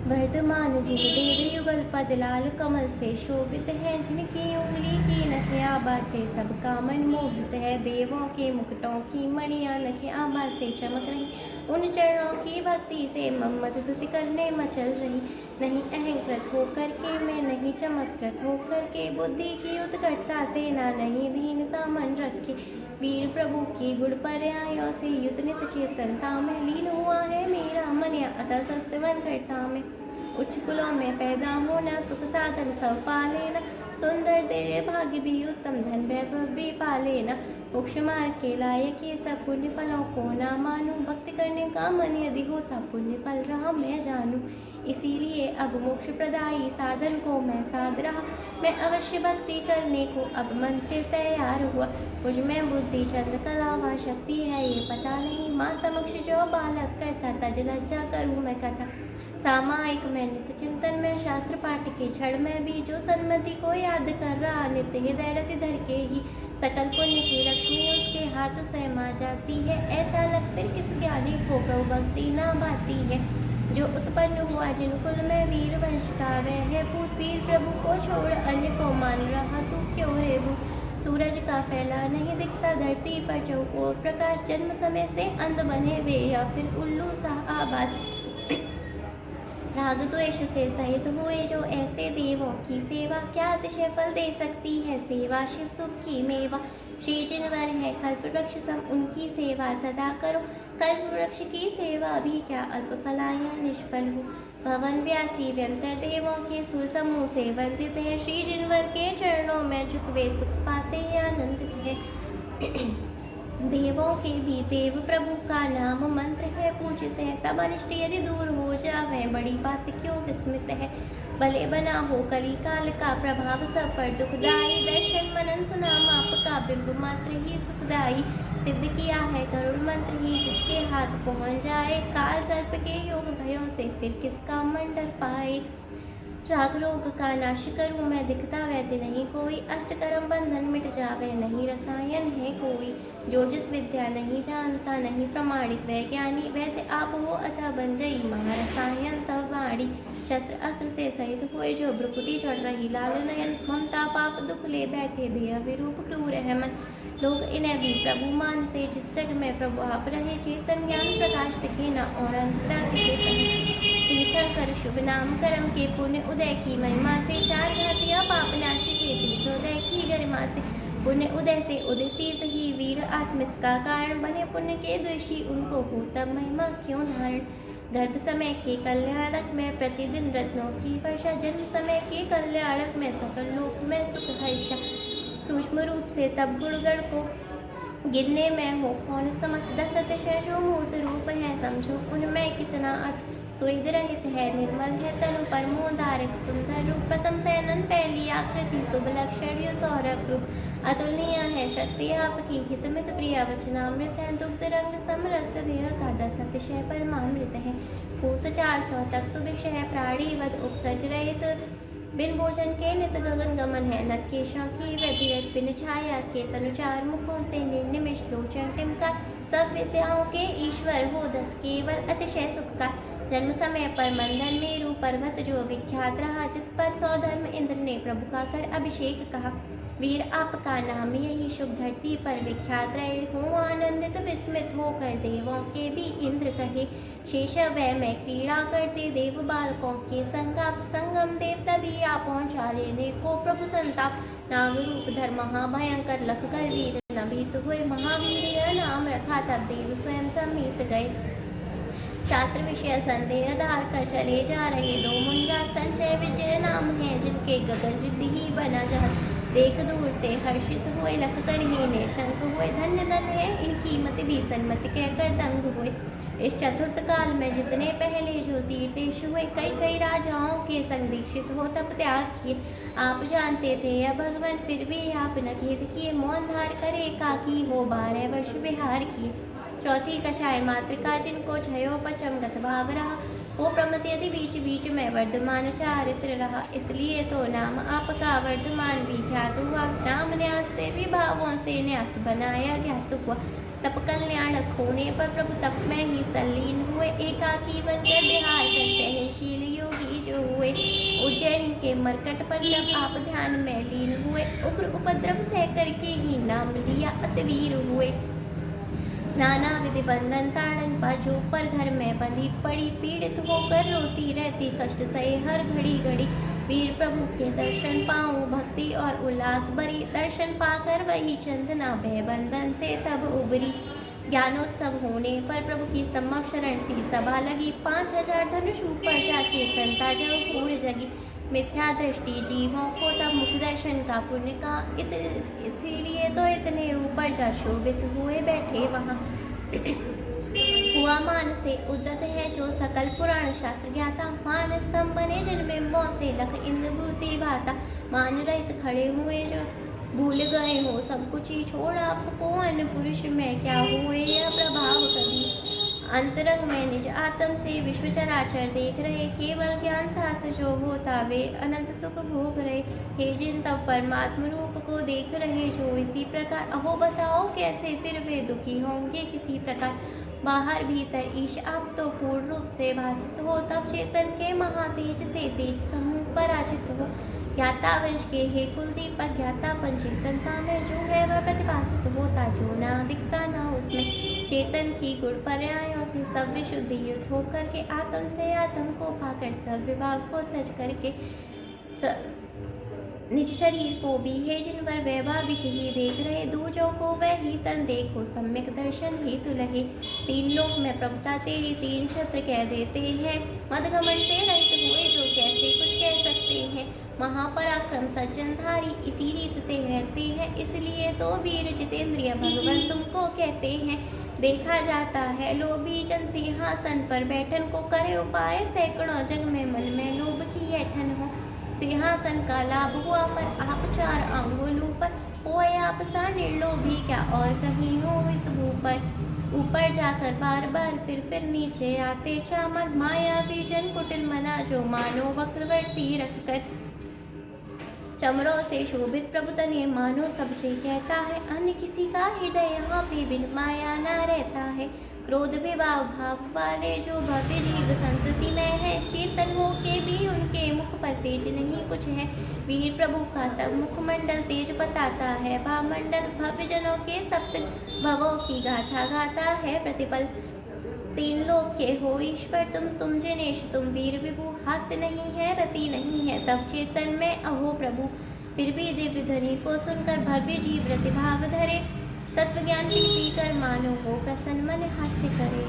वर्धमान जिन देव युगल पद लाल कमल से शोभित है, जिनकी उंगली की नखें आभा से सबका मन मोहित है। देवों के मुकुटों की मणियां नखें आभा से चमक रही, उन चरणों की भक्ति से मम्मत स्तुति करने मचल रही। नहीं अहंकृत होकर के मैं, नहीं चमत्कृत होकर के बुद्धि की उत्कटता से ना, नहीं दीनता मन रखे वीर प्रभु की गुण पर्यायों से युत नित चेतनता में लीन हुआ है मेरा मन, या अतः सत्यवन करता में। उच्च कुलों में पैदा होना सुख साधन सब पा लेना, सुंदर दिव्य भाग्य भी उत्तम धन वैभव भी पा लेना। मोक्ष मार्ग के लायक ये सब पुण्य फलों को ना मानूं, भक्ति करने का मन यदि होता पुण्य फल रहा मैं जानूं। इसीलिए अब मोक्ष प्रदायी साधन को मैं साध रहा, मैं अवश्य भक्ति करने को अब मन से तैयार हुआ। मुझ में बुद्धि चंद कला व शक्ति है ये पता नहीं, माँ समक्ष जो बालक करता तज लज्जा करूँ मैं कथा। सामायिक में नित्य चिंतन में, शास्त्र पाठ के क्षण में भी जो सन्मति को याद कर रहा, नित्य हृदय रति धर के ही सकल पुण्य की लक्ष्मी उसके हाथ से मा जाती है। ऐसा लग फिर किस ज्ञानी को प्रभु भक्ति ना भाती है। जो उत्पन्न हुआ जिन कुल में वीर वंश का वह है पूत, वीर प्रभु को छोड़ अन्य को मान रहा तू क्यों रे भूत। सूरज का फैला नहीं दिखता धरती पर चौकोर प्रकाश, जन्म समय से अंध बने वे या फिर उल्लू सा आभास। राग द्वेष से सहित हुए जो ऐसे देवों की सेवा, क्या अतिशय फल दे सकती है सेवा शिव सुख की मेवा। श्री जिनवर है कल्प वृक्ष सम, उनकी सेवा सदा करो। कल्प वृक्ष की सेवा भी क्या अल्प फलाया निष्फल हो। भवन व्यासी व्यंतर देवों के सुर समूह से वंदित है, श्री जिनवर के चरणों में झुकवे सुख पाते आनंदित है। देवों के भी देव प्रभु का नाम मंत्र है पूजित है, सब अनिष्ट यदि दूर हो जावे बड़ी बात क्यों विस्मित है। भले बना हो कली काल का प्रभाव सब पर दुखदाई, दर्शन मनन सुना माप का बिंब मात्र ही सुखदाई। सिद्ध किया है गरुड़ मंत्र ही जिसके हाथ पहुँच जाए, काल सर्प के योग भयों से फिर किसका मन डर पाए। राग रोग का नाश करूं मैं दिखता वैद्य नहीं कोई, अष्टकर्म बंधन मिट जावे नहीं रसायन है कोई। जो जिस विद्या नहीं जानता नहीं प्रमाणिक वैज्ञानी, वैद्य आप हो अतः बन गई महारसायन तब वाणी। शस्त्र अस्त्र से सहित हुए जो भ्रुकुटी चढ़ रही लाल नयन, ममता पाप दुख ले बैठे देह विरूप क्रूर है मन। लोग इन्हें भी प्रभु मानते जिस जग में प्रभु आप रहे, चेतन ज्ञान प्रकाश दिखे न और अंतरा किसे कहे। तीर्थंकर शुभ नाम कर्म के पुण्य उदय की महिमा से, चार घाटियाँ पाप नाशी के तीर्थोदय की गरिमा से। पुण्य उदय से उदय तीर्थ ही वीर आत्मित का कारण बने, पुण्य के द्वेषी उनको हो तब महिमा क्यों धारण। गर्भ समय के कल्याणक में प्रतिदिन रत्नों की वर्षा, जन्म समय के कल्याणक में सकल लोक में सुख हर्षा। सूक्ष्म रूप से तब गुणगण को गिनने में हो कौन समर्थ, दस अतिशय जो मूर्त रूप है समझो उनमें कितना अर्थ। सुइद रहित है निर्मल है तनु पर मोदारक सुंदर रूप, प्रथम सैनन पहली आकृति शुभ लक्षण सौरभ रूप। अतुलनीय है शक्ति आपकी हितमित प्रिय वचनामृत है, दुग्ध रंग समृत देह का दस अतिशय परमामृत है। कोस 400 तक सुभिक्ष है प्राणीवत उपसर्ग रहित, बिन भोजन के नित गगन गमन है। नकेशों की व्यतिरत बिन छाया के तनु चार मुखों से निर्निमिष लोचन टिमका, सब विद्याओं के ईश्वर हो दस केवल अतिशय सुख का। जन्म समय पर मंदन मेरु पर्वत जो विख्यात रहा, जिस पर सौधर्म इंद्र ने प्रभु का कर अभिषेक कहा। वीर आपका नाम यही शुभ धरती पर विख्यात रहे, हो आनंदित विस्मित होकर देवों के भी इंद्र कहे। शेष वय में क्रीड़ा करते देव बालकों के संगम देव तभी आ पहुँचा लेने को प्रभु संताप। नाग रूप धर महाभयंकर लख कर वीर नभीत हुए, महावीर नाम रखा तब देव स्वयं समीत गए। शास्त्र विषय संदेह धार कर चले जा रहे दो मुंजा, संचय विजय नाम है जिनके गगन जिद्द ही बना जहाज। देख दूर से हर्षित हुए लख कर ही ने शंक हुए, धन्य धन्य है इनकी मति भी सन्मति कहकर दंग हुए। इस चतुर्थ काल में जितने पहले जो तीर्थेश हुए, कई कई राजाओं के संग दीक्षित हो तप त्याग किए। आप जानते थे या भगवान फिर भी आप न खेद किए, मौन धार करे काकी हो 12 वर्ष विहार किए। चौथी कषाय मात्र का जिनको क्षयोपचम गत भाव रहा, वो प्रमत यदि बीच बीच में वर्धमान चारित्र रहा। इसलिए तो नाम आपका वर्धमान भी ख्यात हुआ, नाम न्यास से विभावों से न्यास बनाया ज्ञात हुआ। तप कल्याण खोने पर प्रभु तप में ही संलीन हुए। एकाकी बनकर बिहार कर सहनशील योगी जो हुए। उज्जैन के मरकट पर जब आप ध्यान में लीन हुए, उग्र उपद्रव सह करके ही नाम लिया अतिवीर हुए। नाना विधि बंधन ताड़न पा जो पर घर में बंधी पड़ी, पीड़ित होकर रोती रहती कष्ट सहे हर घड़ी घड़ी। वीर प्रभु के दर्शन पाऊं भक्ति और उल्लास भरी, दर्शन पाकर वही चंदना भय बंधन से तब उबरी। ज्ञानोत्सव होने पर प्रभु की सम्मत शरण सी सभा लगी, 5000 धनुष ऊपर जा चेतनता जब पूर जगी। मिथ्या दृष्टि जीवों को तब मुख दर्शन का पुण्य का, इसीलिए तो इतने ऊपर जा शोभित हुए बैठे वहाँ। हुआ मान से उद्दत है जो सकल पुराण शास्त्र ज्ञाता, मान स्तंभ बने जिन बिंबों से लख इंद्रभूति भाता। मान रहित खड़े हुए जो भूल गए हो सब कुछ ही छोड़ा, आपको अन्य पुरुष में क्या हुए यह प्रभाव कभी। अंतरंग में निज आत्म से विश्व चराचर देख रहे, केवल ज्ञान साथ जो होता वे अनंत सुख भोग रहे। हे जिन तब परमात्म रूप को देख रहे जो इसी प्रकार, अहो बताओ कैसे फिर वे दुखी होंगे किसी प्रकार। बाहर भीतर ईश आप तो पूर्ण रूप से भासित हो, तब चेतन के महातेज से तेज समूह पराजित हो। ज्ञाता वंश के हे कुलदीपक, ज्ञाता पंचेतनता में जो है वह प्रतिभासित होता, जो ना दिखता ना उसमें। चेतन की गुण पर्यायों से सब विशुद्धि युक्त होकर के, आत्म से आत्म को पाकर सब विभाग को तज करके निज शरीर को भी हे जिन पर वैभाविक ही देख रहे। दूजों को वह ही तन देखो सम्यक दर्शन ही तुलहे। तीन लोक में प्रभुता तेरी तीन छत्र कह देते हैं, मदघमंड से रहित हुए जो कैसे कुछ कह सकते हैं। महापराक्रम सज्जनधारी इसी रीत से रहते हैं, इसलिए तो वीर जितेंद्रिय भगवान तुमको कहते हैं। देखा जाता है लोभी जन सिंहासन पर बैठन को करे उपाय, सैकड़ों जग में मन में लोभ की ऐठन हो। सिंहासन का लाभ हुआ पर आप 4 आंगुल ऊपर, होए आप सा निर्लोभी क्या और कहीं हो इस भू पर। ऊपर जाकर बार बार फिर नीचे आते चामर, मायावी जन कुटिल मना जो मानो वक्रवर्ती रखकर। चमरों से शोभित प्रभु तने मानो सबसे कहता है, अन्य किसी का हृदय यहाँ पे बिन माया ना रहता है। क्रोध विभाव भाव वाले जो भव्य जीव संस्कृति में है, चेतन हो के भी उनके मुख पर तेज नहीं कुछ है। वीर प्रभु का तब मुखमंडल तेज बताता है, भावमंडल भव्य जनों के सप्त भवों की गाथा गाता है प्रतिपल। तीन लोक के हो ईश्वर तुम जिनेश तुम वीर विभु, हास्य नहीं है रति नहीं है तब चेतन में अहो प्रभु। फिर भी दिव्य ध्वनि को सुनकर भव्य जीव प्रतिभाव धरे, तत्व ज्ञान पी कर मानो को प्रसन्न मन हास्य करे।